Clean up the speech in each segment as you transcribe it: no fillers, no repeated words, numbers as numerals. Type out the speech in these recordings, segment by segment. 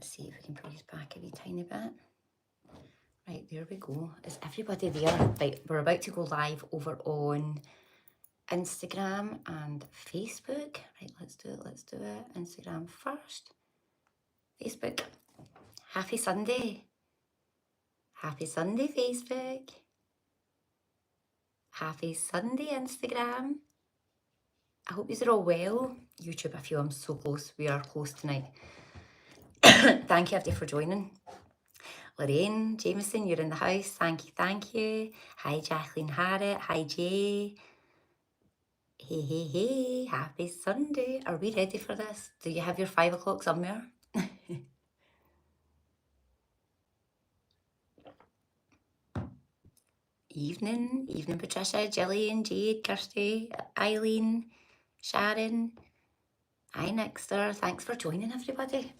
Let's see if we can put his back a wee tiny bit. Right, there we go. Is everybody there? Right, we're about to go live over on Instagram and Facebook. Right, let's do it. Instagram first. Facebook. Happy Sunday. Happy Sunday, Facebook. Happy Sunday, Instagram. I hope you're all well. YouTube, I feel I'm so close. We are close tonight. Thank you, everybody, for joining. Lorraine, Jameson, you're in the house. Thank you. Hi, Jacqueline Harriet. Hi, Jay. Hey. Happy Sunday. Are we ready for this? Do you have your 5 o'clock somewhere? Evening, Patricia, Jillian, Jade, Kirsty, Eileen, Sharon. Hi, Nixter. Thanks for joining, everybody.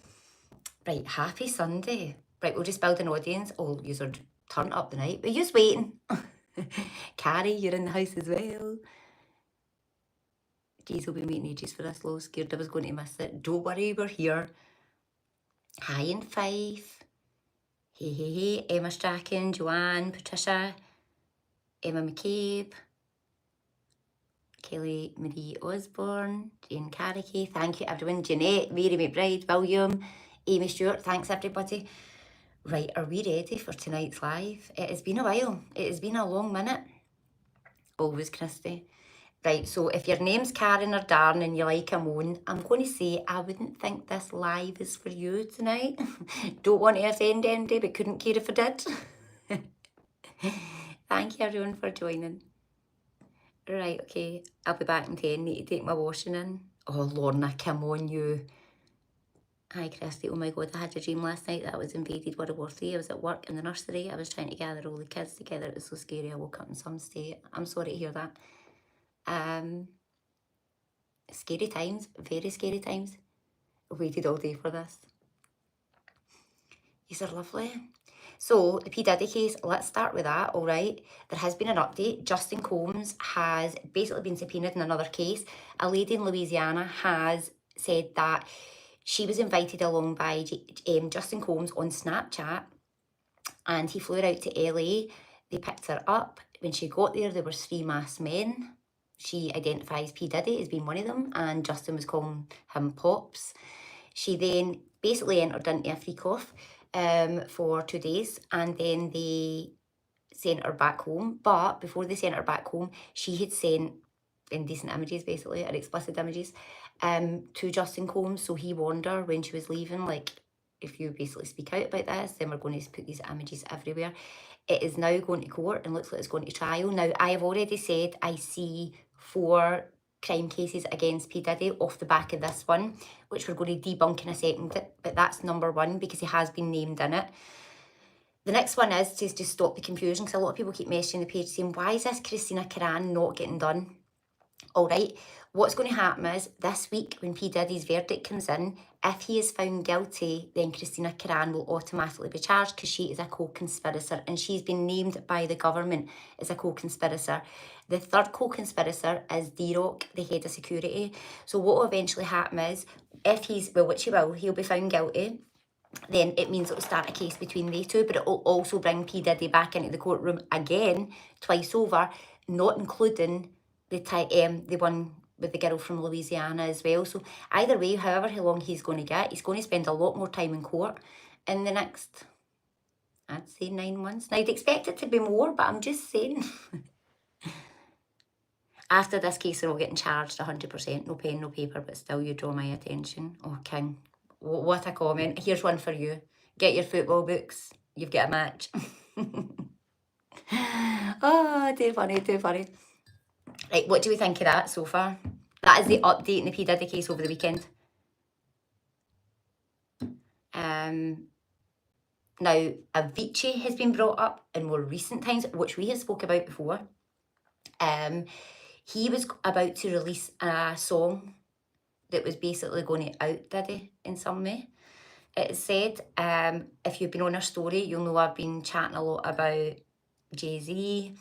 Right, happy Sunday. Right, we'll just build an audience. Oh, you're turned up the night. We're just waiting. Carrie, you're in the house as well. Jeez, will be waiting ages for this. Low scared I was going to miss it. Don't worry, we're here. Hi in Fife. Hey. Emma Strachan, Joanne, Patricia, Emma McCabe, Kelly Marie Osborne, Jane Carrickey. Thank you, everyone. Jeanette, Mary McBride, William, Amy Stewart. Thanks, everybody. Right, are we ready for tonight's live? It has been a while. It has been a long minute. Always, Christy. Right, so if your name's Karen or Darren and you like a moan, I'm going to say I wouldn't think this live is for you tonight. Don't want to offend anybody, but couldn't care if I did. Thank you, everyone, for joining. Right, okay, I'll be back in 10. Need to take my washing in. Oh, Lorna, come on, you. Hi, Christy. Oh my God, I had a dream last night that I was invaded World War III. I was at work in the nursery. I was trying to gather all the kids together. It was so scary. I woke up in some state. I'm sorry to hear that. Scary times, very scary times. I waited all day for this. These are lovely. So the P. Diddy case, let's start with that, all right? There has been an update. Justin Combs has basically been subpoenaed in another case. A lady in Louisiana has said that she was invited along by Justin Combs on Snapchat, and he flew her out to LA. They picked her up. When she got there were 3 masked men. She identifies P. Diddy as being one of them, and Justin was calling him Pops. She then basically entered into a freak off for 2 days, and then they sent her back home. But before they sent her back home, she had sent indecent images, basically, or explicit images, to Justin Combs. So he warned her when she was leaving, like, if you basically speak out about this, then we're going to put these images everywhere. It is now going to court and looks like it's going to trial. Now, I have already said I see 4 crime cases against P. Diddy off the back of this one, which we're going to debunk in a second, but that's number 1 because he has been named in it. The next one is to just stop the confusion, because a lot of people keep messaging the page saying, why is this Christina Karan not getting done? All right, what's going to happen is this week when P. Diddy's verdict comes in, if he is found guilty, then Christina Karan will automatically be charged because she is a co-conspirator and she's been named by the government as a co-conspirator. The third co-conspirator is D-Rock, the head of security. So what will eventually happen is, if he's, well, which he will, he'll be found guilty, then it means it'll start a case between they two, but it will also bring P. Diddy back into the courtroom again, twice over, not including the one with the girl from Louisiana as well. So either way, however how long he's going to get, he's going to spend a lot more time in court in the next, I'd say 9 months. Now, I'd expect it to be more, but I'm just saying. After this case, they're all getting charged 100%, no pen, no paper, but still you draw my attention. Oh, King, what a comment. Here's one for you. Get your football books. You've got a match. Oh, too funny, too funny. Right, what do we think of that so far? That is the update in the P. Diddy case over the weekend. Now, Avicii has been brought up in more recent times, which we have spoke about before. He was about to release a song that was basically going to out Diddy in some way. It said, if you've been on our story, you'll know I've been chatting a lot about Jay-Z,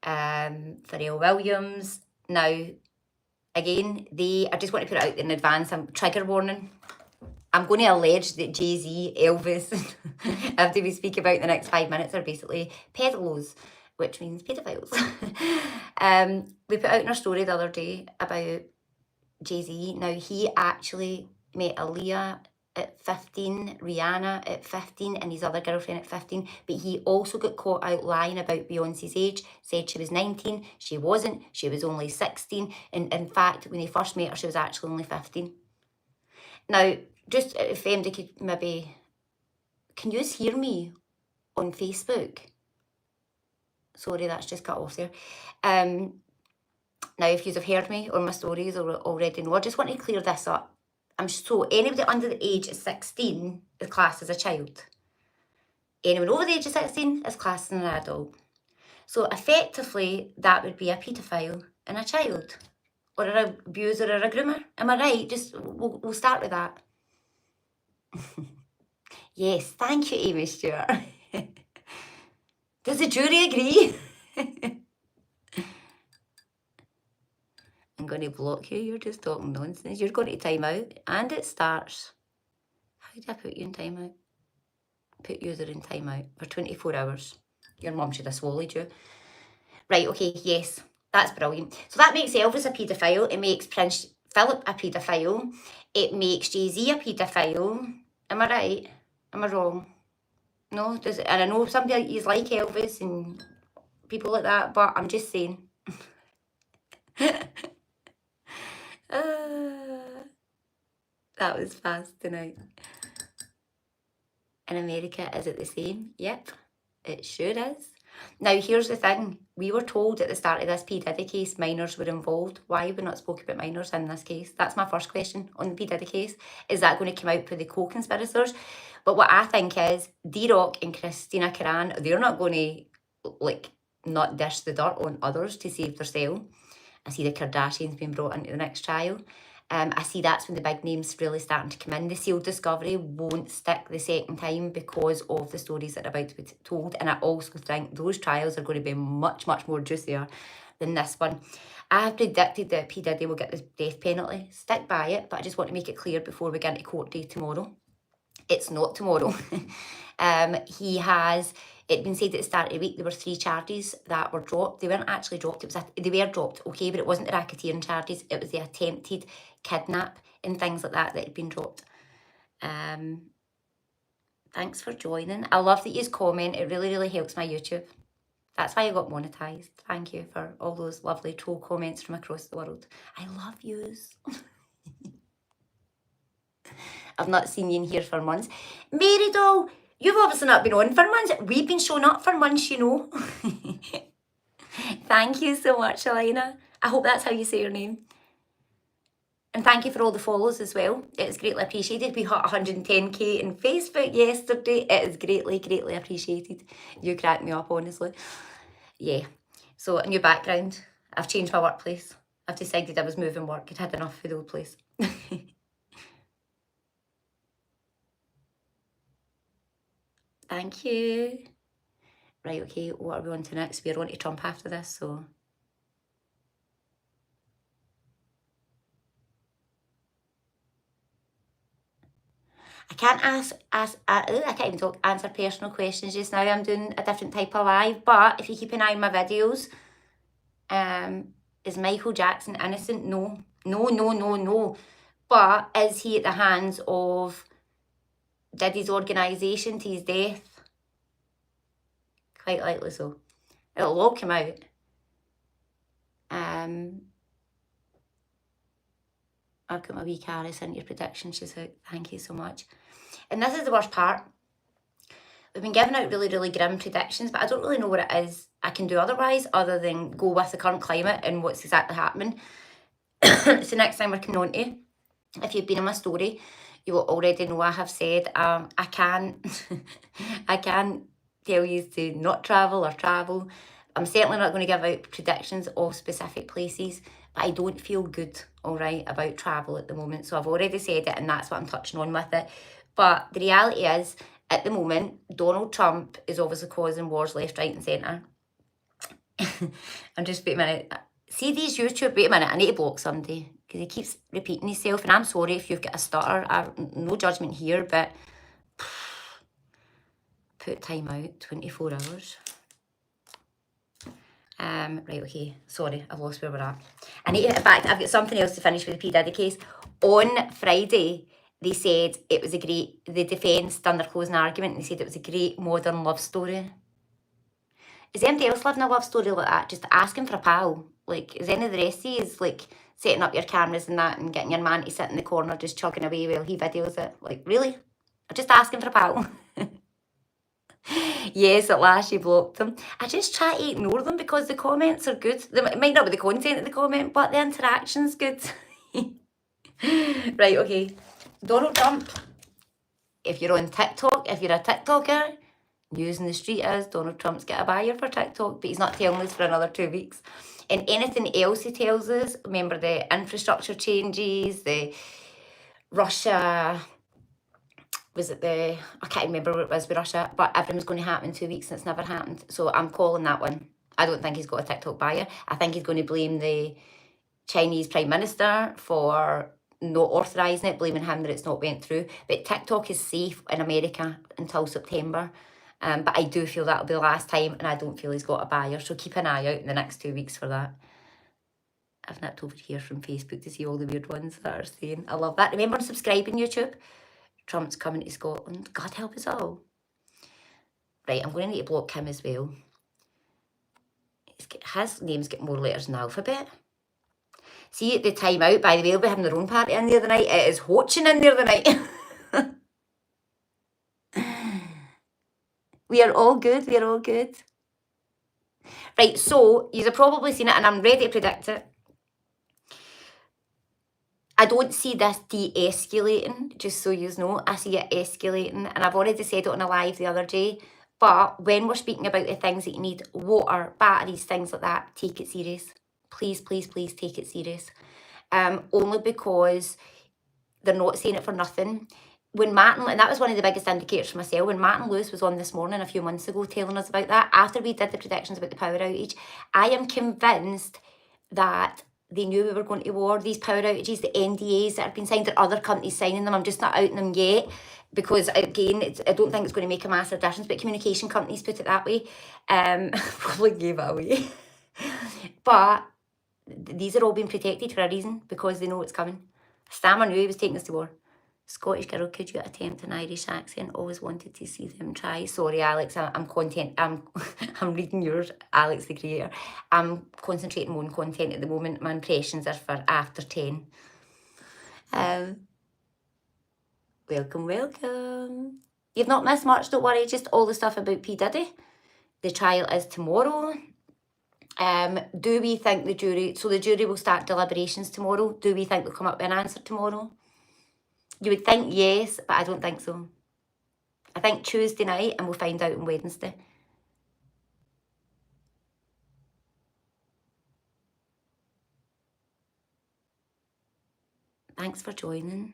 Pharrell Williams. Now, again, I just want to put it out there in advance, trigger warning. I'm going to allege that Jay-Z, Elvis, after we speak about the next 5 minutes, are basically pedolos, which means pedophiles. We put out in our story the other day about Jay-Z. Now, he actually met Aaliyah at 15, Rihanna at 15, and his other girlfriend at 15, but he also got caught out lying about Beyonce's age, said she was 19, she wasn't, she was only 16, and in fact, when he first met her, she was actually only 15. Now, just if anybody could maybe, can you hear me on Facebook? Sorry, that's just cut off there. Now, if you have heard me on my stories or already know, I just want to clear this up. So anybody under the age of 16 is classed as a child. Anyone over the age of 16 is classed as an adult. So effectively, that would be a paedophile and a child, or an abuser or a groomer. Am I right? Just we'll start with that. Yes, thank you, Amy Stewart. Does the jury agree? I'm going to block you. You're just talking nonsense. You're going to time out, and it starts. How did I put you in time out? Put user in time out for 24 hours. Your mum should have swallowed you. Right, okay, yes, that's brilliant. So that makes Elvis a paedophile. It makes Prince Philip a paedophile. It makes Jay-Z a paedophile. Am I right? Am I wrong? No? Does it? And I know some people is like Elvis and people like that, but I'm just saying. That was fast tonight. In America, is it the same? Yep, it sure is. Now, here's the thing. We were told at the start of this P. Diddy case minors were involved. Why have we not spoken about minors in this case? That's my first question on the P. Diddy case. Is that going to come out for the co-conspirators? But what I think is D-Rock and Christina Karan, they're not going to, like, not dish the dirt on others to save themselves. I see the Kardashians being brought into the next trial. I see that's when the big names really starting to come in. The sealed discovery won't stick the second time because of the stories that are about to be told. And I also think those trials are going to be much, much more juicier than this one. I have predicted that P. Diddy will get the death penalty. Stick by it, but I just want to make it clear before we get into court day tomorrow. It's not tomorrow. It'd been said at the start of the week there were 3 charges that were dropped. They weren't actually dropped. They were dropped, okay, but it wasn't the racketeering charges. It was the attempted kidnap and things like that had been dropped. Thanks for joining. I love that you comment. It really, really helps my YouTube. That's why I got monetized. Thank you for all those lovely troll comments from across the world. I love yous. I've not seen you in here for months. Mary Doll, you've obviously not been on for months. We've been showing up for months, you know. Thank you so much, Elena. I hope that's how you say your name. And thank you for all the follows as well. It is greatly appreciated. We hit 110k in Facebook yesterday. It is greatly, greatly appreciated. You crack me up, honestly. Yeah. So, a new background. I've changed my workplace. I've decided I was moving work. I'd had enough for the old place. Thank you. Right, okay, what are we on to next? We're on to Trump after this, so... I can't I can't even talk, answer personal questions just now. I'm doing a different type of live, but if you keep an eye on my videos, is Michael Jackson innocent? No. No, no, no, no. But is he at the hands of Diddy's organisation to his death? Quite likely so. It'll all come out. I've got my wee Caris into your prediction. She's out. Thank you so much. And this is the worst part. We've been giving out really, really grim predictions, but I don't really know what it is I can do otherwise other than go with the current climate and what's exactly happening. So next time we're coming on to, if you've been in my story, you will already know I have said I can't tell you to not travel or travel. I'm certainly not going to give out predictions of specific places, but I don't feel good, all right, about travel at the moment. So I've already said it, and that's what I'm touching on with it. But the reality is, at the moment, Donald Trump is obviously causing wars left, right and centre. I'm just, wait a minute. See these YouTube, wait a minute, I need to block somebody. because he keeps repeating himself, and I'm sorry if you've got a stutter. No judgment here, but put time out, 24 hours. Right, okay, sorry, I've lost where we're at. In fact, I've got something else to finish with the P. Diddy case. On Friday, they said it was the defence done their closing argument, and they said it was a great modern love story. Is anybody else living a love story like that? Just asking for a pal? Like, is any of the rest of you like setting up your cameras and that and getting your man to sit in the corner just chugging away while he videos it? Like, really? I'm just asking for a pal. Yes, at last you blocked them. I just try to ignore them because the comments are good. It might not be the content of the comment, but the interaction's good. Right, okay. Donald Trump. If you're on TikTok, if you're a TikToker, news in the street is Donald Trump's got a buyer for TikTok, but he's not telling us for another 2 weeks. And anything else he tells us, remember the infrastructure changes, the Russia... I can't remember what it was with Russia, but everything's going to happen in 2 weeks and it's never happened. So I'm calling that one. I don't think he's got a TikTok buyer. I think he's going to blame the Chinese Prime Minister for not authorising it, blaming him that it's not went through. But TikTok is safe in America until September. But I do feel that'll be the last time, and I don't feel he's got a buyer. So keep an eye out in the next 2 weeks for that. I've nipped over here from Facebook to see all the weird ones that are saying. I love that. Remember subscribing YouTube. Trump's coming to Scotland. God help us all. Right, I'm going to need to block him as well. His name's got more letters in the alphabet. See, at the time out, by the way, we'll be having their own party in there the night. It is watching in there the night. We are all good. We are all good. Right, so you've probably seen it, and I'm ready to predict it. I don't see this de-escalating, just so you know. I see it escalating, and I've already said it on a live the other day. But when we're speaking about the things that you need, water, batteries, things like that, take it serious. Please, please, please take it serious. Only because they're not saying it for nothing. When Martin, and that was one of the biggest indicators for myself, when Martin Lewis was on this morning a few months ago telling us about that, after we did the predictions about the power outage, I am convinced that they knew we were going to war. These power outages, the NDAs that have been signed, there are other companies signing them. I'm just not outing them yet because, again, I don't think it's going to make a massive difference, but communication companies, put it that way, probably gave it away. But these are all being protected for a reason, because they know it's coming. Stammer knew he was taking us to war. Scottish girl, could you attempt an Irish accent? Always wanted to see them try. Sorry, Alex, I'm reading yours, Alex the creator. I'm concentrating more on content at the moment. My impressions are for after 10. Welcome, welcome. You've not missed much, don't worry, just all the stuff about P. Diddy. The trial is tomorrow. Do we think the jury will start deliberations tomorrow? Do we think they'll come up with an answer tomorrow? You would think yes, but I don't think so. I think Tuesday night, and we'll find out on Wednesday. Thanks for joining.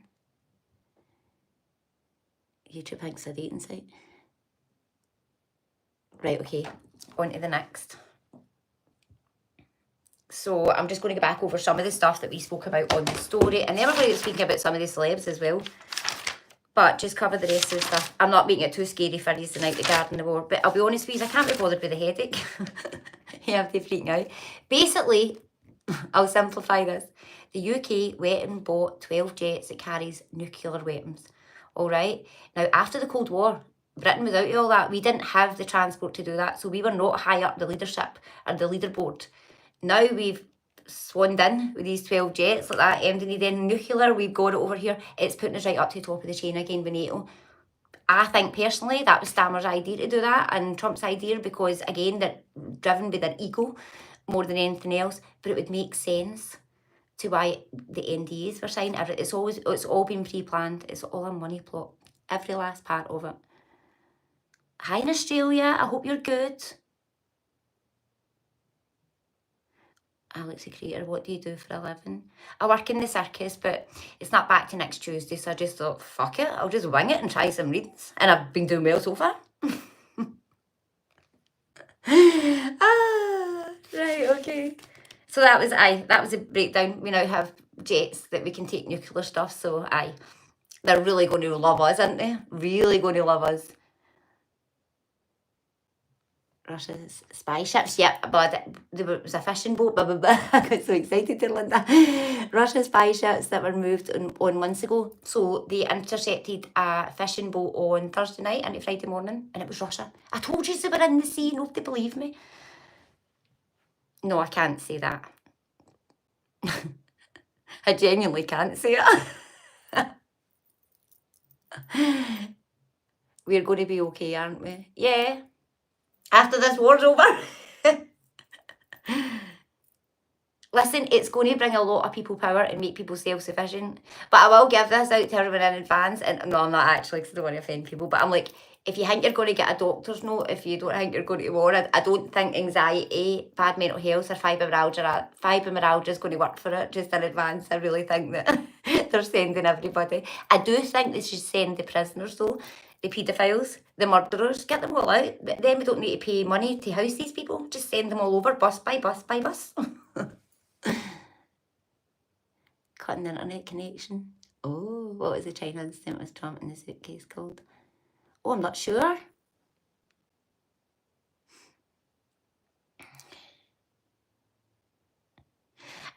YouTube thinks a dating site. Right, okay, on to the next. So I'm just going to go back over some of the stuff that we spoke about on the story, and then we're going to speak about some of the celebs as well. But just cover the rest of the stuff. I'm not making it too scary for you tonight, the garden the war. But I'll be honest with you, I can't be bothered with the headache. You have to freak out. Basically, I'll simplify this. The UK went and bought 12 jets that carries nuclear weapons. All right. Now, after the Cold War, Britain was out of all that. We didn't have the transport to do that. So we were not high up the leadership or the leaderboard. Now we've swanned in with these 12 jets like that, MD then nuclear, we've got it over here. It's putting us right up to the top of the chain again with NATO. I think personally that was Stammer's idea to do that, and Trump's idea, because again they're driven by their ego more than anything else. But it would make sense to why the NDAs were signed. It's all been pre-planned. It's all a money plot, every last part of it. Hi in Australia, I hope you're good. Alex the creator, what do you do for a living? I work in the circus, but it's not back to next Tuesday, so I just thought, fuck it, I'll just wing it and try some reads. And I've been doing well so far. Right, okay. So that was that was a breakdown. We now have jets that we can take nuclear stuff. So they're really going to love us, aren't they? Really going to love us. Russia's spy ships, yep, but there was a fishing boat, blah, blah, blah. I got so excited there, Linda. Russia's spy ships that were moved on months ago. So they intercepted a fishing boat on Thursday night into Friday morning, and it was Russia. I told you they were in the sea, nobody believed me. No, I can't say that. I genuinely can't say it. We're going to be okay, aren't we? Yeah. After this war's over. Listen, it's going to bring a lot of people power and make people self-sufficient. But I will give this out to everyone in advance. And no, I'm not actually, because I don't want to offend people. But I'm like, if you think you're going to get a doctor's note, if you don't think you're going to war, I don't think anxiety, bad mental health, or fibromyalgia is going to work for it. Just in advance, I really think that they're sending everybody. I do think they should send the prisoners, though. The paedophiles, the murderers, get them all out. Then we don't need to pay money to house these people. Just send them all over, bus by bus by bus. Cutting the internet connection. Oh, what was the China incident with Trump in the suitcase called? Oh, I'm not sure.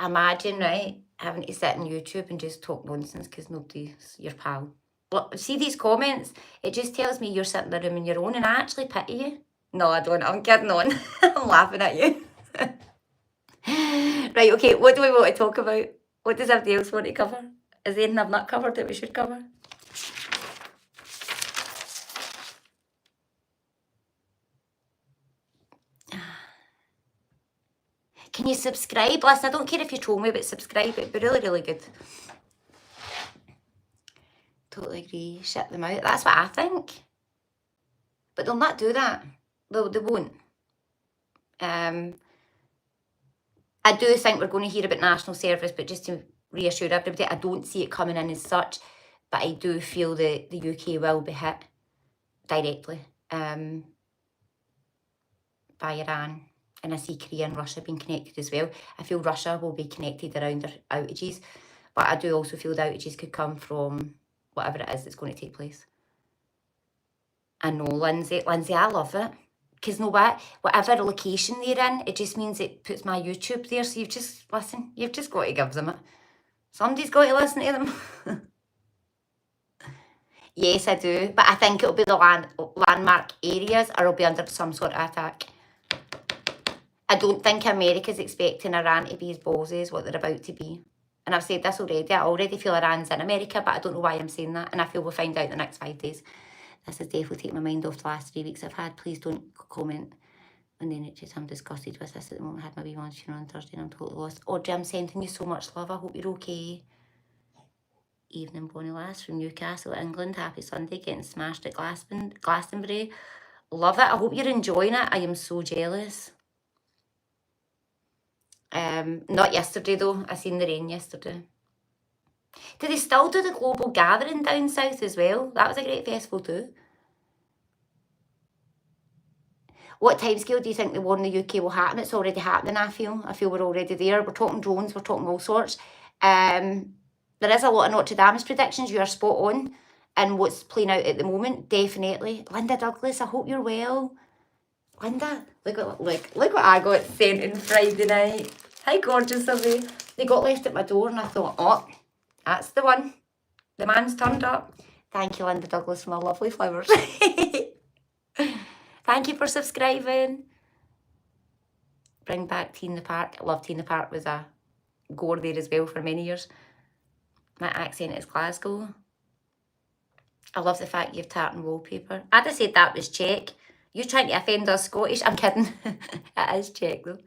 Imagine, right, having to sit on YouTube and just talk nonsense because nobody's your pal. Look, see these comments? It just tells me you're sitting in the room on your own, and I actually pity you. No, I don't. I'm kidding on. I'm laughing at you. Right, okay, what do we want to talk about? What does everybody else want to cover? Is there anything I've not covered that we should cover? Can you subscribe? Listen, I don't care if you troll me, but subscribe. It'd be really, really good. Totally agree. Shut them out. That's what I think. But they'll not do that. They won't. I do think we're going to hear about national service, but just to reassure everybody, I don't see it coming in as such, but I do feel that the UK will be hit directly by Iran. And I see Korea and Russia being connected as well. I feel Russia will be connected around their outages, but I do also feel the outages could come from whatever it is that's going to take place. I know, Lindsay, I love it. Because know what? Whatever location they're in, it just means it puts my YouTube there. So you've just got to give them it. Somebody's got to listen to them. Yes, I do. But I think it'll be the landmark areas, or it'll be under some sort of attack. I don't think America's expecting Iran to be as ballsy as what they're about to be. And I've said this already. I already feel Iran's in America, but I don't know why I'm saying that. And I feel we'll find out in the next 5 days. This has definitely taken my mind off the last 3 weeks I've had. Please don't comment on the NHS. I'm disgusted with this at the moment. I had my wee one's funeral on Thursday and I'm totally lost. Audrey, I'm sending you so much love. I hope you're okay. Evening, Bonnie Lass from Newcastle, England. Happy Sunday. Getting smashed at Glastonbury. Love it. I hope you're enjoying it. I am so jealous. Not yesterday though. I seen the rain yesterday. Do they still do the global gathering down south as well? That was a great festival too. What timescale do you think the war in the UK will happen? It's already happening, I feel. I feel we're already there. We're talking drones, we're talking all sorts. There is a lot of Nostradamus predictions. You are spot on. And what's playing out at the moment, definitely. Linda Douglas, I hope you're well. Linda, look what I got sent in Friday night. How gorgeous are they? They got left at my door and I thought, oh, that's the one. The man's turned up. Thank you, Linda Douglas, for my lovely flowers. Thank you for subscribing. Bring back Tea in the Park. I love Tea in the Park. Was a gore there as well for many years. My accent is Glasgow. I love the fact you have tartan wallpaper. I'd have said that was Czech. You're trying to offend us Scottish. I'm kidding. It is Czech though.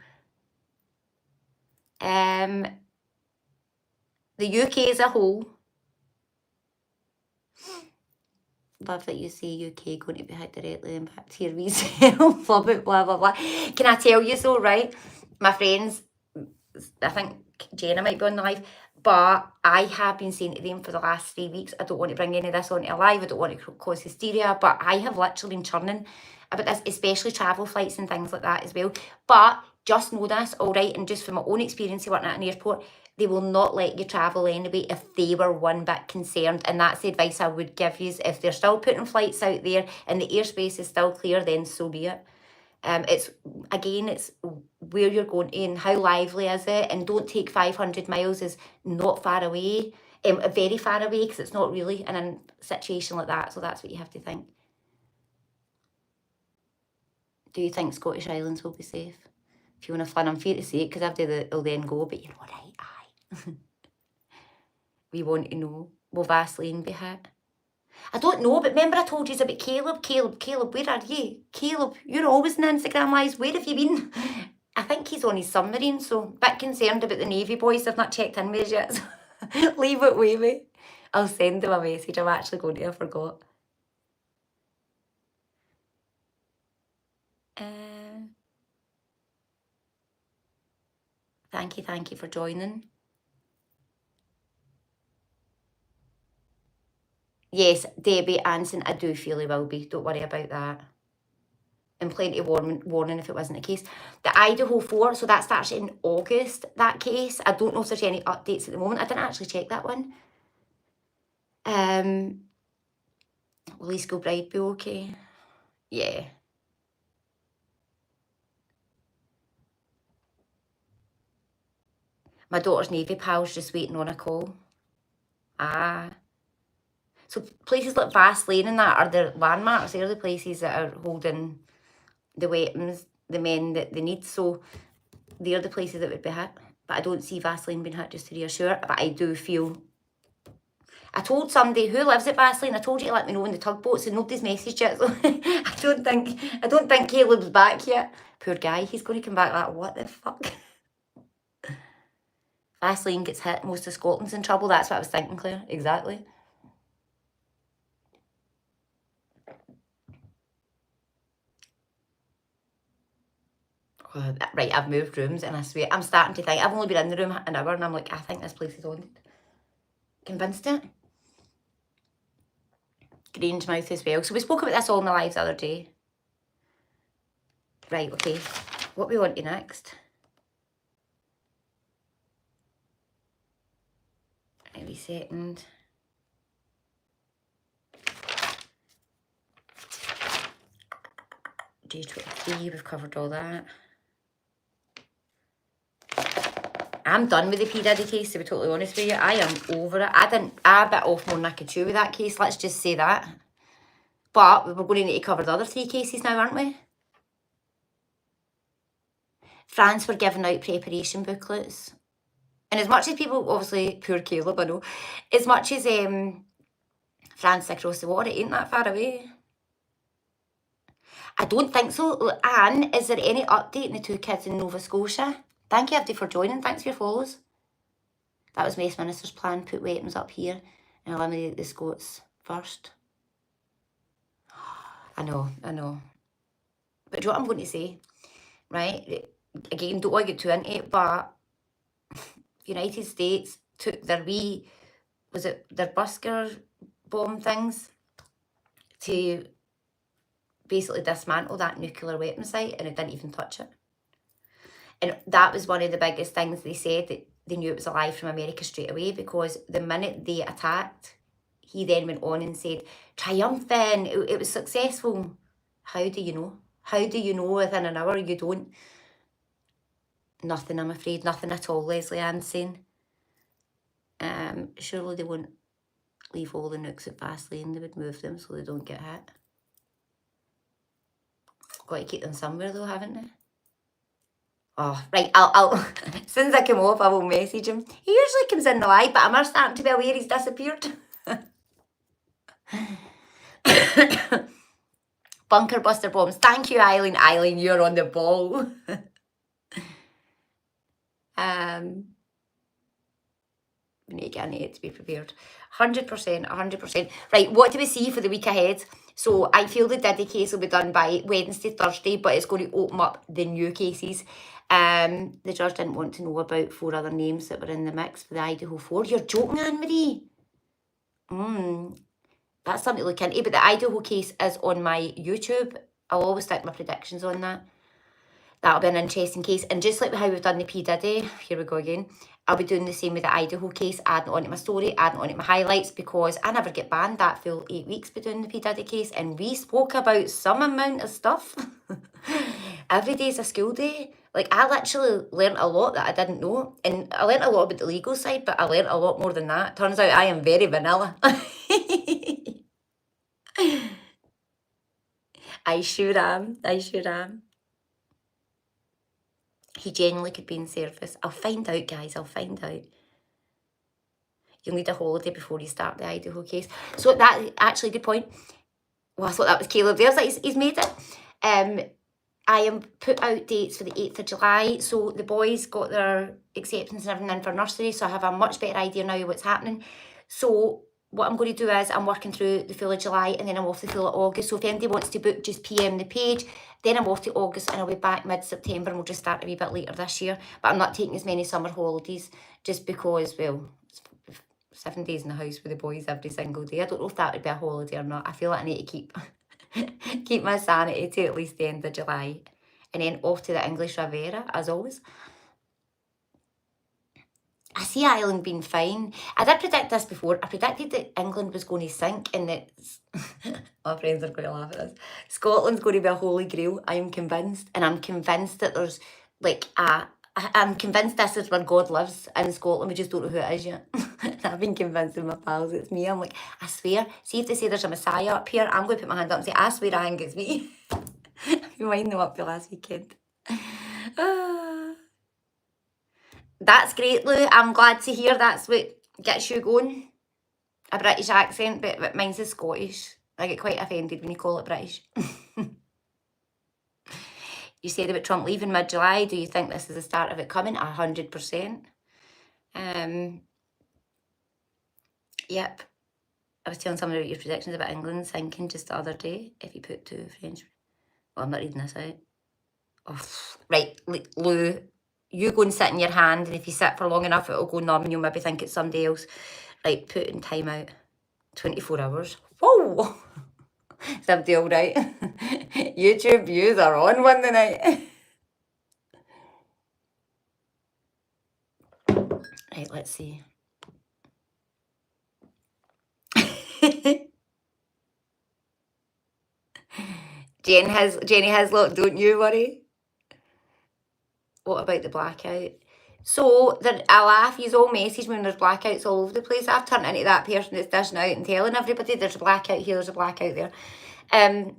The UK as a whole. Love that you say UK going to be hit directly and back to your resale. Love it, blah, blah, blah. Can I tell you so, right? My friends, I think Jenna might be on the live, but I have been saying to them for the last 3 weeks, I don't want to bring any of this onto a live, I don't want to cause hysteria, but I have literally been churning about this, especially travel flights and things like that as well. But just know this, all right, and just from my own experience of working at an airport, they will not let you travel anyway if they were one bit concerned. And that's the advice I would give you. If they're still putting flights out there and the airspace is still clear, then so be it. It's where you're going to and how lively is it, and don't take 500 miles is not far away, very far away, because it's not really in a situation like that. So that's what you have to think. Do you think Scottish Islands will be safe? If you want to fun, I'm fair to say it because I've done the it'll then go, but you're all right, aye. We want to know, will Vaseline be hit? I don't know, but remember I told you about Caleb? Caleb, where are you? Caleb, you're always in Instagram lives. Where have you been? I think he's on his submarine, so a bit concerned about the Navy boys. They've not checked in with us yet, so leave it with me. I'll send them a message. I'm actually going to, I forgot. Thank you for joining. Yes, Debbie Anson, I do feel he will be. Don't worry about that. And plenty of warning if it wasn't the case. The Idaho 4, so that starts in August, that case. I don't know if there's any updates at the moment. I didn't actually check that one. Will Lee School Bride be okay? Yeah. My daughter's Navy pal's just waiting on a call. Ah. So places like Vaseline and that are the landmarks. They're the places that are holding the weapons, the men that they need. So they're the places that would be hit. But I don't see Vaseline being hit, just to reassure. But I do feel... I told somebody who lives at Vaseline, I told you to let me know in the tugboats, and nobody's messaged yet. So I don't think Caleb's back yet. Poor guy, he's going to come back like, what the fuck? Vaseline gets hit, most of Scotland's in trouble. That's what I was thinking, Claire. Exactly. Right, I've moved rooms, and I swear, I'm starting to think, I've only been in the room an hour, and I'm like, I think this place is haunted. Convinced it? Grangemouth as well. So we spoke about this all in the live the other day. Right, okay. What we want to next? Every second. G23, we've covered all that. I'm done with the P. Diddy case, to be totally honest with you. I am over it. I bit off more than I could chew with that case, let's just say that. But we're going to need to cover the other 3 cases now, aren't we? France were giving out preparation booklets. And as much as people, obviously, poor Caleb, I know, as much as France across the water, it ain't that far away. I don't think so. Anne, is there any update on the 2 kids in Nova Scotia? Thank you, everybody, for joining. Thanks for your follows. That was Westminster's plan, put weapons up here and eliminate the Scots first. I know. But do you know what I'm going to say? Right? Again, don't want to get too into it, but the United States took their their busker bomb things to basically dismantle that nuclear weapon site, and it didn't even touch it. And that was one of the biggest things they said, that they knew it was a lie from America straight away, because the minute they attacked, he then went on and said, triumphant, it was successful. How do you know? How do you know within an hour? You don't. Nothing, I'm afraid. Nothing at all, Leslie Ann's saying. Surely they won't leave all the nukes at Vaseline. They would move them so they don't get hit. Got to keep them somewhere though, haven't they? Oh, right, I'll as soon as I come off, I will message him. He usually comes in the live, but I'm starting to be aware he's disappeared. Bunker buster bombs. Thank you, Eileen. Eileen, you're on the ball. We need to get it to be prepared. 100%. Right, what do we see for the week ahead? So I feel the Diddy case will be done by Wednesday, Thursday, but it's going to open up the new cases. The judge didn't want to know about 4 other names that were in the mix for the Idaho 4. You're joking, Anne-Marie? That's something to look into. But the Idaho case is on my YouTube. I'll always stick my predictions on that. That'll be an interesting case. And just like how we've done the P. Diddy, here we go again, I'll be doing the same with the Idaho case, adding onto my story, adding onto my highlights, because I never get banned that full 8 weeks by doing the P. Diddy case, and we spoke about some amount of stuff. Every day's a school day. Like, I literally learnt a lot that I didn't know, and I learnt a lot about the legal side, but I learnt a lot more than that. Turns out I am very vanilla. I sure am. I sure am. He genuinely could be in service. I'll find out, guys. I'll find out. You'll need a holiday before you start the Idaho case. So that, actually, good point. Well, I thought that was Caleb there. I was like, he's made it. I am put out dates for the 8th of July. So the boys got their acceptance and everything in for nursery. So I have a much better idea now of what's happening. So what I'm going to do is I'm working through the full of July, and then I'm off the full of August. So if anybody wants to book, just PM the page. Then I'm off to August, and I'll be back mid-September, and we'll just start a wee bit later this year. But I'm not taking as many summer holidays just because, well, it's 7 days in the house with the boys every single day. I don't know if that would be a holiday or not. I feel like I need to keep my sanity to at least the end of July. And then off to the English Riviera, as always. I see Ireland being fine. I did predict this before. I predicted that England was going to sink, and that my friends are going to laugh at this. Scotland's going to be a holy grail. I am convinced, and I'm convinced that there's like I'm convinced this is where God lives in Scotland. We just don't know who it is yet. I've been convinced with my pals it's me. I'm like, I swear. See if they say there's a Messiah up here, I'm going to put my hand up and say, I swear I think it's me. I've been winding them up for last weekend. That's great, Lou. I'm glad to hear that's what gets you going. A British accent, but mine's is Scottish. I get quite offended when you call it British. You said about Trump leaving mid-July. Do you think this is the start of it coming? 100%. Yep. I was telling someone about your predictions about England sinking just the other day. If you put two French... Well, I'm not reading this out. Oh, right, Lou. You go and sit in your hand, and if you sit for long enough, it'll go numb, and you'll maybe think it's somebody else. Right, put in time out. 24 hours. Whoa! Is everybody all right? YouTube views are on one tonight. Right, let's see. Jenny has look, don't you worry. What about the blackout? So, I laugh, you all message me when there's blackouts all over the place. I've turned into that person that's dishing out and telling everybody there's a blackout here, there's a blackout there. I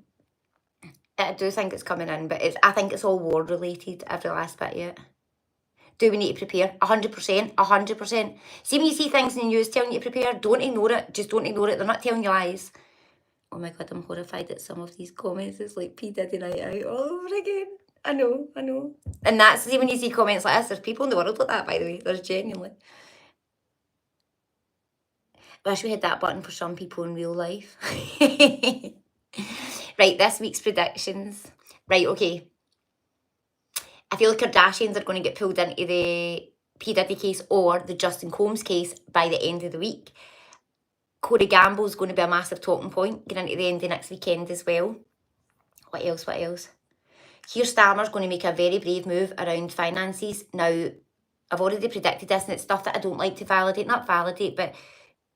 do think it's coming in, but I think it's all war related, every last bit yet. Do we need to prepare? 100%, 100%. See, when you see things in the news telling you to prepare, don't ignore it. Just don't ignore it. They're not telling you lies. Oh my God, I'm horrified at some of these comments. It's like P. Diddy night out all over again. I know. And that's, see, when you see comments like this, there's people in the world like that, by the way. There's genuinely. Wish we had that button for some people in real life. Right, this week's predictions. Right, okay. I feel like Kardashians are going to get pulled into the P. Diddy case or the Justin Combs case by the end of the week. Corey Gamble's going to be a massive talking point getting into the end of next weekend as well. What else? Keir Starmer's going to make a very brave move around finances. Now, I've already predicted this, and it's stuff that I don't like to validate. Not validate, but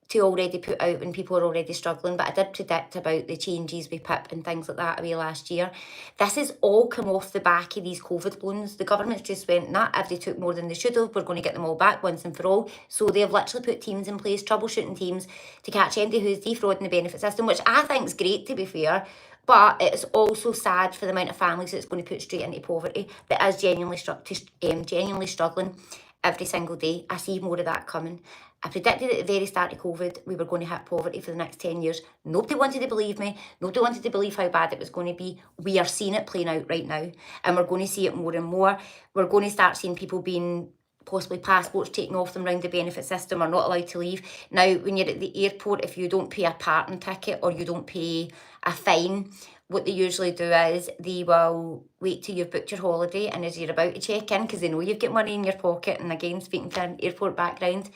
to already put out when people are already struggling. But I did predict about the changes with PIP and things like that away last year. This has all come off the back of these COVID loans. The government's just went, nah, if they took more than they should have, we're going to get them all back once and for all. So they've literally put teams in place, troubleshooting teams, to catch anybody who's defrauding the benefit system, which I think is great, to be fair. But it's also sad for the amount of families it's going to put straight into poverty that is genuinely struggling every single day. I see more of that coming. I predicted at the very start of COVID we were going to hit poverty for the next 10 years. Nobody wanted to believe me. Nobody wanted to believe how bad it was going to be. We are seeing it playing out right now, and we're going to see it more and more. We're going to start seeing people being possibly passports taken off them around the benefit system, or not allowed to leave. Now, when you're at the airport, if you don't pay a parking ticket or you don't pay a fine, what they usually do is they will wait till you've booked your holiday, and as you're about to check in, because they know you've got money in your pocket, and again, speaking to an airport background,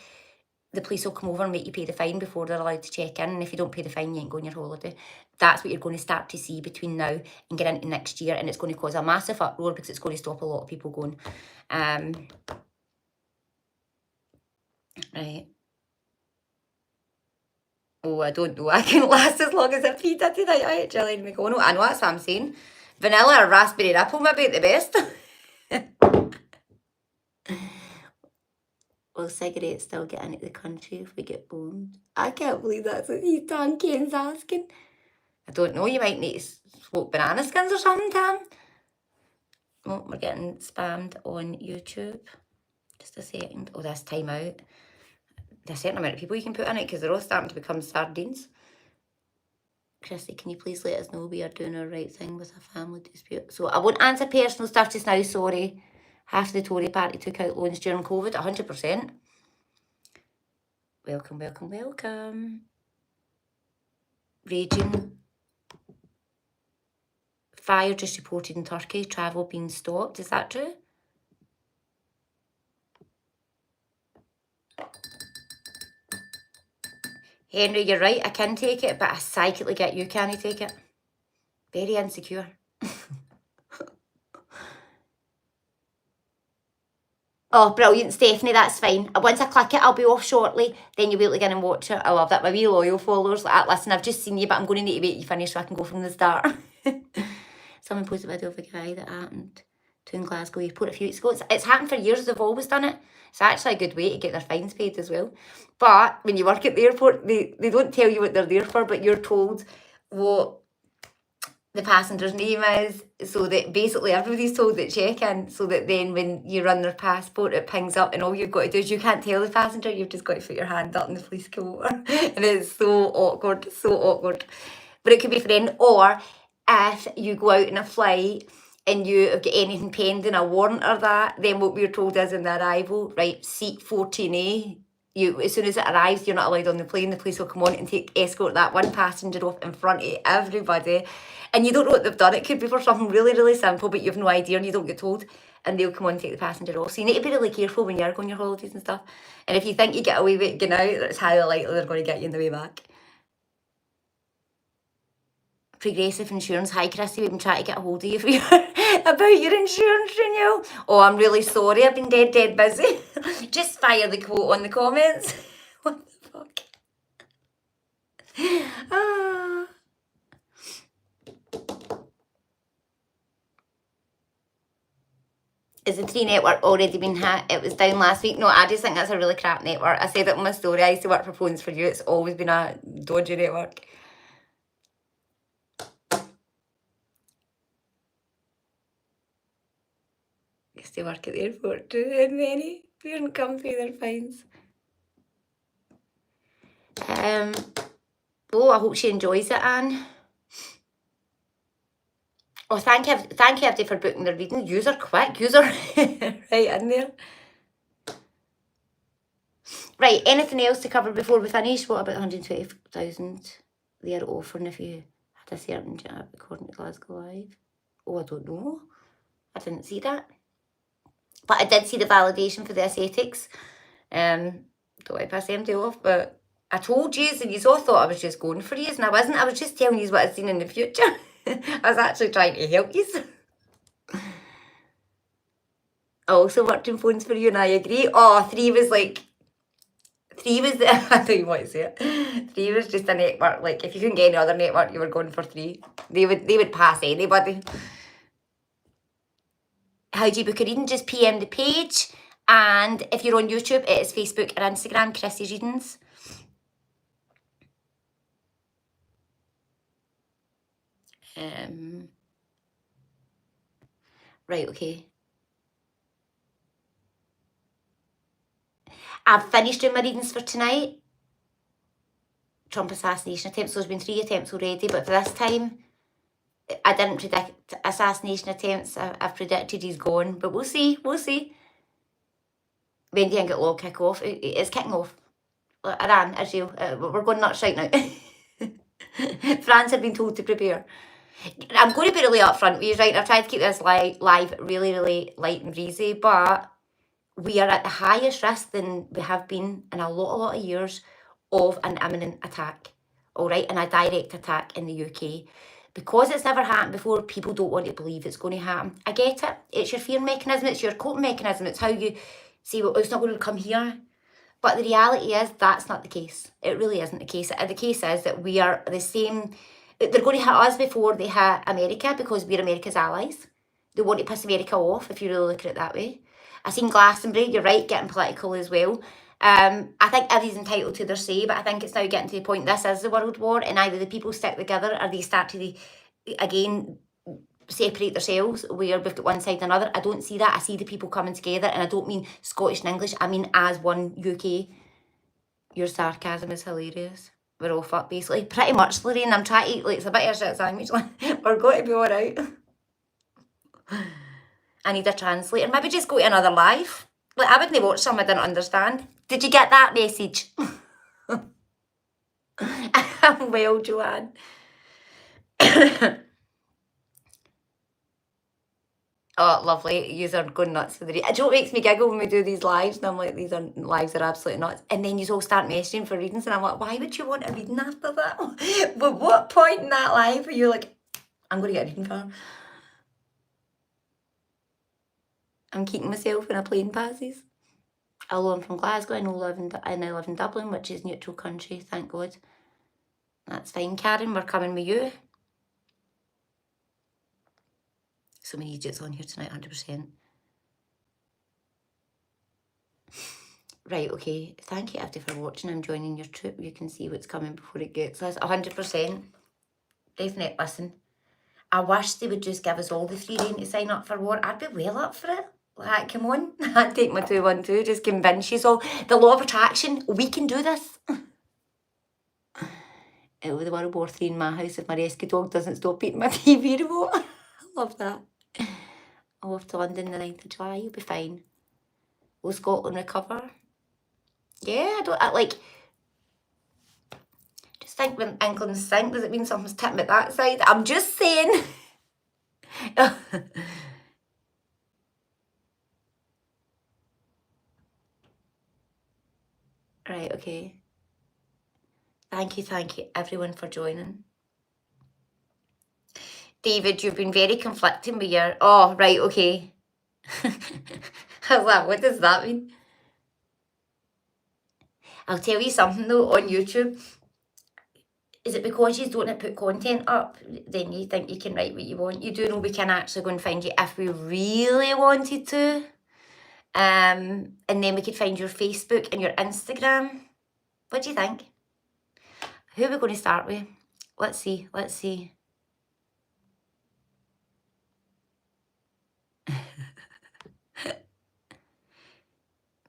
the police will come over and make you pay the fine before they're allowed to check in. And if you don't pay the fine, you ain't going your holiday. That's what you're going to start to see between now and get into next year. And it's going to cause a massive uproar because it's going to stop a lot of people going. Right. Oh, I don't know. I can last as long as a pizza tonight. I actually make no. I know that's what I'm saying. Vanilla or raspberry apple maybe the best. Will cigarettes still get into the country if we get boned? I can't believe that's what these Dan Kane's asking. I don't know. You might need to smoke banana skins or something, Tam. Oh, we're getting spammed on YouTube. Just a second. Oh, that's time out. There's a certain amount of people you can put in it because they're all starting to become sardines. Chrissy, can you please let us know we are doing our right thing with a family dispute? So I won't answer personal stuff just now, sorry. Half the Tory party took out loans during COVID, 100%. Welcome, welcome, welcome. Raging. Fire just reported in Turkey, travel being stopped. Is that true? Henry, you're right, I can take it, but I psychically get you can't take it. Very insecure. Oh, brilliant, Stephanie, that's fine. Once I click it, I'll be off shortly. Then you'll be able to get in and watch it. I love that. My wee loyal followers like that. Listen, I've just seen you, but I'm going to need to wait you finish so I can go from the start. Someone posted a video of a guy that happened to in Glasgow Airport a few weeks ago. It's happened for years. They've always done it. It's actually a good way to get their fines paid as well. But when you work at the airport, they don't tell you what they're there for, but you're told what the passenger's name is, so that basically everybody's told at check-in, so that then when you run their passport, it pings up, and all you've got to do is you can't tell the passenger, you've just got to put your hand up and the police come over. And it's so awkward, so awkward. But it could be for them, or if you go out in a flight and you have got anything pending, a warrant or that, then what we're told is in the arrival, right, seat 14A, you, as soon as it arrives, you're not allowed on the plane. The police will come on and escort that one passenger off in front of everybody. And you don't know what they've done. It could be for something really, really simple, but you have no idea and you don't get told. And they'll come on and take the passenger off. So you need to be really careful when you're going your holidays and stuff. And if you think you get away with it getting out, that's highly likely they're going to get you on the way back. Progressive Insurance. Hi, Christy, we've been trying to get a hold of you for about your insurance renewal. Oh, I'm really sorry. I've been dead busy. Just fire the quote on the comments. What the fuck? Ah. Is the 3 network already been hit? It was down last week. No, I just think that's a really crap network. I said it in my story. I used to work for Phones for You. It's always been a dodgy network. Used to work at the airport too, and many wouldn't come pay their fines. Oh, I hope she enjoys it, Anne. Oh, thank you, everybody, for booking their reading. Yous are quick. Yous are right in there. Right, anything else to cover before we finish? What about 120,000 they are offering if you had a certain job, according to Glasgow Live? Oh, I don't know. I didn't see that. But I did see the validation for the aesthetics. Don't want to piss anybody off, but I told you, and you all thought I was just going for you, and I wasn't. I was just telling you what I've seen in the future. I was actually trying to help you. I also worked in Phones for You, and I agree. Oh, 3 was the, I don't even want to say it. 3 was just a network. Like, if you couldn't get any other network, you were going for 3. They would pass anybody. How do you book a reading? Just PM the page. And if you're on YouTube, it is Facebook and Instagram, Chrissy's Readings. Right, okay. I've finished doing my readings for tonight. Trump assassination attempts. So there's been 3 attempts already, but for this time, I didn't predict assassination attempts. I've predicted he's gone, but we'll see. We'll see. When do you think it'll all kick off? It's kicking off. Iran, Israel. We're going nuts right now. France have been told to prepare. I'm going to be really upfront with you, right? I've tried to keep this live really, really light and breezy, but we are at the highest risk than we have been in a lot of years of an imminent attack, all right, and a direct attack in the UK. Because it's never happened before, people don't want to believe it's going to happen. I get it. It's your fear mechanism. It's your coping mechanism. It's how you say, well, it's not going to come here. But the reality is that's not the case. It really isn't the case. The case is that we are the same. They're going to hit us before they hit America because we're America's allies. They want to piss America off, if you really look at it that way. I seen Glastonbury, you're right, getting political as well. I think everybody's entitled to their say, but I think it's now getting to the point this is the world war, and either the people stick together or they start to, again, separate themselves, where we've got one side and another. I don't see that. I see the people coming together, and I don't mean Scottish and English, I mean as one UK. Your sarcasm is hilarious. We're all fucked, basically. Pretty much, Lorraine. I'm trying to, like, it's a bit of a shit sandwich. We're going to be alright. I need a translator. Maybe just go to another live. Like, I wouldn't watch some I didn't understand. Did you get that message? I'm well, Joanne. Oh, lovely. You are going nuts for the... Do you know what makes me giggle when we do these lives? And I'm like, these are lives are absolutely nuts. And then you all start messaging for readings, and I'm like, why would you want a reading after that? But what point in that live are you like, I'm going to get a reading for her? I'm keeping myself when a plane passes. Although I'm from Glasgow, and I live in Dublin, which is neutral country, thank God. That's fine, Karen, we're coming with you. So many idiots on here tonight, 100%. Right, okay. Thank you, Evie, for watching. I'm joining your troop. You can see what's coming before it gets us. 100%. Definite listen. I wish they would just give us all the free rein to sign up for war. I'd be well up for it. Like, come on. I'd take my 212, just convince you all. The law of attraction, we can do this. It was World War III in my house if my rescue dog doesn't stop eating my TV remote. I love that. I'll off to London the 9th of July. You'll be fine. Will Scotland recover? Yeah, just think when England sink, does it mean something's tipping at that side? I'm just saying. Right, okay. Thank you everyone for joining. David, you've been very conflicting with your... Oh, right, okay. What does that mean? I'll tell you something though, on YouTube. Is it because you don't put content up, then you think you can write what you want? You do know we can actually go and find you if we really wanted to. And then we could find your Facebook and your Instagram. What do you think? Who are we going to start with? Let's see.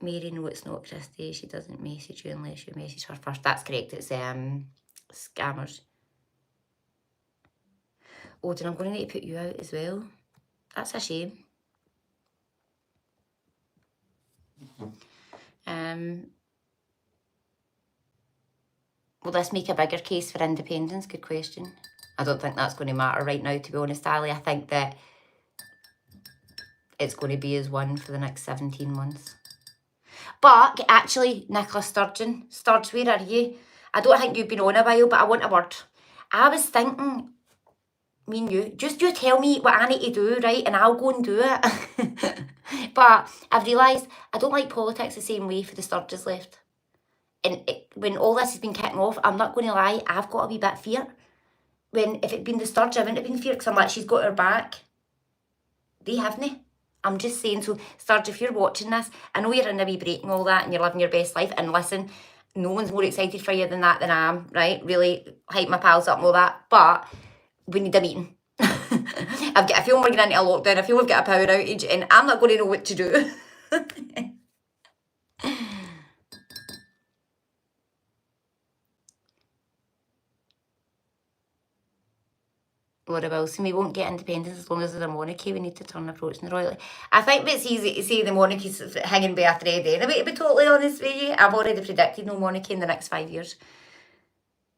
Mary, no, it's not Christy. She doesn't message you unless you message her first. That's correct. It's scammers. Oh, then I'm going to need to put you out as well. That's a shame. Will this make a bigger case for independence? Good question. I don't think that's going to matter right now, to be honest, Ali. I think that it's going to be as one for the next 17 months. But actually, Nicola Sturgeon, Sturge, where are you? I don't think you've been on a while, but I want a word. I was thinking, me and you, just you tell me what I need to do, right, and I'll go and do it. But I've realised I don't like politics the same way for the Sturges left. And when all this has been kicking off, I'm not going to lie, I've got a wee bit of fear. When, if it'd been the Sturge, I wouldn't have been fear, because I'm like, she's got her back. They haven't. I'm just saying, so Sturge, if you're watching this, I know you're in a wee break and all that, and you're living your best life, and listen, no one's more excited for you than I am, right? Really hype my pals up and all that, but we need a meeting. I feel we're getting into a lockdown, I feel we've got a power outage, and I'm not going to know what to do. Laura Wilson, we won't get independence as long as there's a monarchy. We need to turn approaching the royalty. I think it's easy to say the monarchy's hanging by a thread anyway, to be totally honest with you. I've already predicted no monarchy in the next 5 years.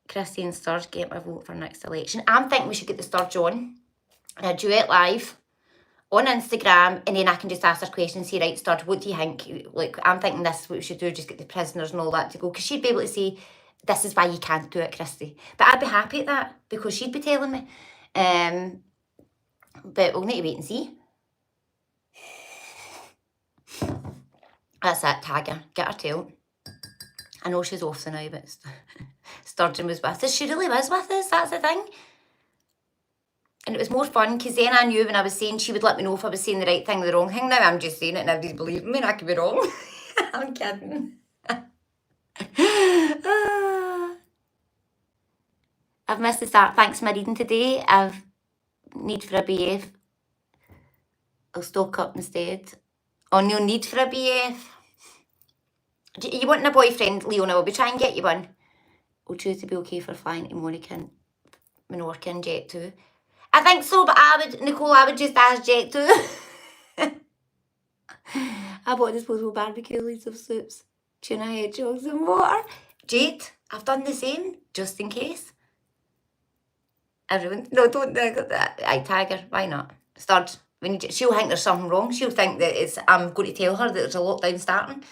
Christy and Sturge, get my vote for next election. I'm thinking we should get the Sturge on. A duet live on Instagram, and then I can just ask her questions, say, right, Stud, what do you think? Like, I'm thinking this is what we should do, just get the prisoners and all that to go. Because she'd be able to say, this is why you can't do it, Christy. But I'd be happy at that, because she'd be telling me. But we'll need to wait and see. That's it, tag her. Get her tail. I know she's off the now, but Sturgeon was with us. She really was with us, that's the thing. And it was more fun, because then I knew when I was saying, she would let me know if I was saying the right thing or the wrong thing. Now I'm just saying it and everybody's believing me and I could be wrong. I'm kidding. I've missed the start. Thanks for my reading today. I've need for a BF. I'll stock up instead. Oh, no need for a BF. You wanting a boyfriend, Leona? Will we try and get you one? We'll choose to be okay for flying to Menorca and Jet 2. I think so, but Nicole, I would just ask Jet 2. I bought disposable barbecue leads of soups, tuna hedgehogs and water. Jade, I've done the same, just in case. Everyone, no, don't do that. I tag her, why not? Stud, she'll think there's something wrong. She'll think that I'm going to tell her that there's a lockdown starting.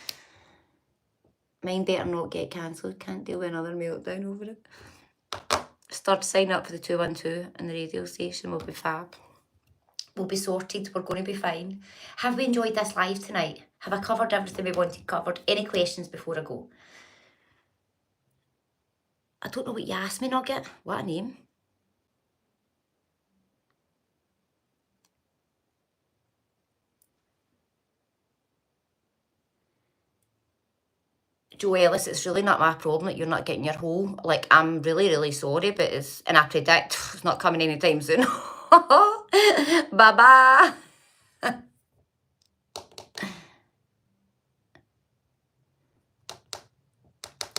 Mine better not get cancelled. Can't deal with another meltdown over it. Stud, sign up for the 212 and the radio station. Will be fab. We'll be sorted. We're going to be fine. Have we enjoyed this live tonight? Have I covered everything we wanted covered? Any questions before I go? I don't know what you asked me, Nugget. What a name. Joe Ellis, it's really not my problem that you're not getting your whole. Like, I'm really, really sorry, but and I predict it's not coming anytime soon. Bye-bye.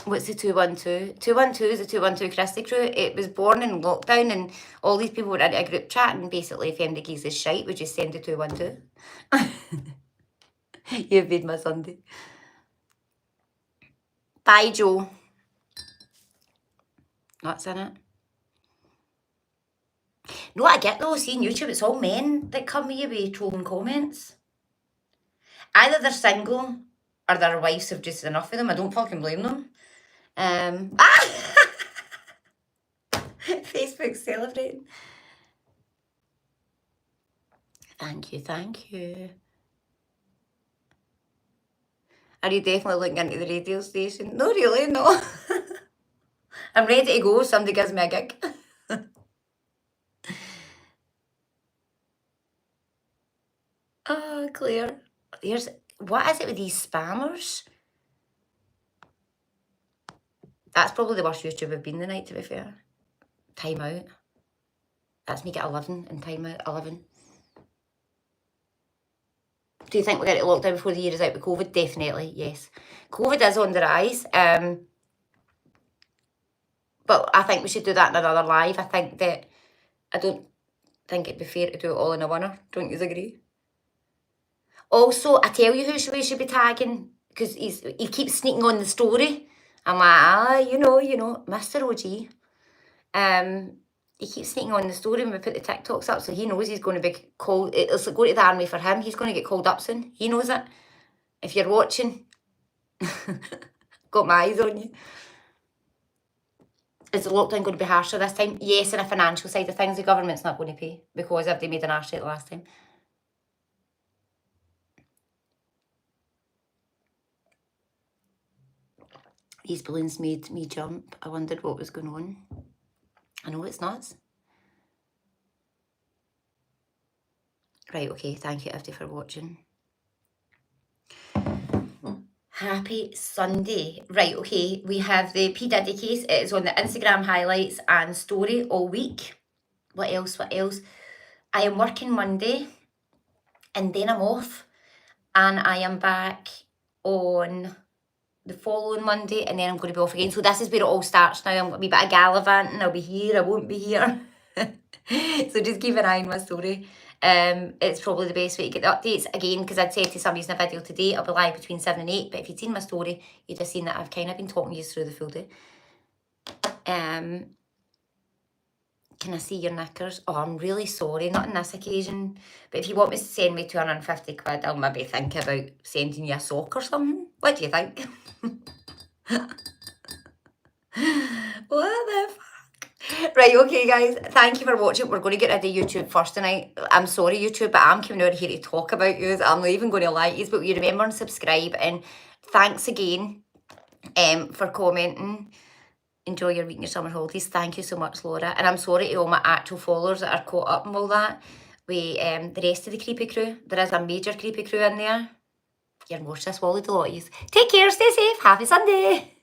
What's the 212? 212 is the 212 Christy crew. It was born in lockdown and all these people were in a group chat, and basically if anybody gives us shite, we just send the 212. You've made my Sunday. Bye, Joe. That's in it. No, I get though, seeing YouTube, it's all men that come here with trolling comments. Either they're single or their wives have just enough of them. I don't fucking blame them. Facebook's celebrating. Thank you, thank you. Are you definitely looking into the radio station? No, really, no. I'm ready to go if somebody gives me a gig. Oh, Claire. What is it with these spammers? That's probably the worst YouTube I've been the night, to be fair. Time out. That's me get 11 and time out 11. Do you think we'll get it locked down before the year is out with COVID? Definitely, yes. COVID is on the rise. But I think we should do that in another live. I don't think it'd be fair to do it all in a winner. Don't you agree? Also, I tell you who we should be tagging, because he keeps sneaking on the story. I'm like, you know, Mr. OG. He keeps sneaking on the story when we put the TikToks up, so he knows he's going to be called. It's going to the army for him. He's going to get called up soon. He knows it. If you're watching, got my eyes on you. Is the lockdown going to be harsher this time? Yes, in a financial side of things, the government's not going to pay, because have they made an arse rate last time? These balloons made me jump. I wondered what was going on. I know it's nuts. Right, okay, thank you, everybody, for watching. Happy Sunday. Right, okay, we have the P. Diddy case. It is on the Instagram highlights and story all week. What else? I am working Monday, and then I'm off, and I am back on the following Monday, and then I'm going to be off again. So this is where it all starts now. I'm going to be a bit of gallivanting. I'll be here, I won't be here. So just keep an eye on my story. It's probably the best way to get the updates. Again, because I'd said to somebody in a video today, I'll be live between 7 and 8. But if you'd seen my story, you'd have seen that I've kind of been talking you through the full day. Can I see your knickers? Oh, I'm really sorry, not on this occasion. But if you want me to send me 250 quid, I'll maybe think about sending you a sock or something. What do you think? What the fuck? Right, okay, guys. Thank you for watching. We're going to get rid of YouTube first tonight. I'm sorry, YouTube, but I'm coming out here to talk about you. I'm not even going to like you, but you remember and subscribe. And thanks again for commenting. Enjoy your week and your summer holidays. Thank you so much, Laura. And I'm sorry to all my actual followers that are caught up and all that with the rest of the creepy crew. There is a major creepy crew in there. You're most swallowed a lot of yous. Take care, stay safe, happy Sunday.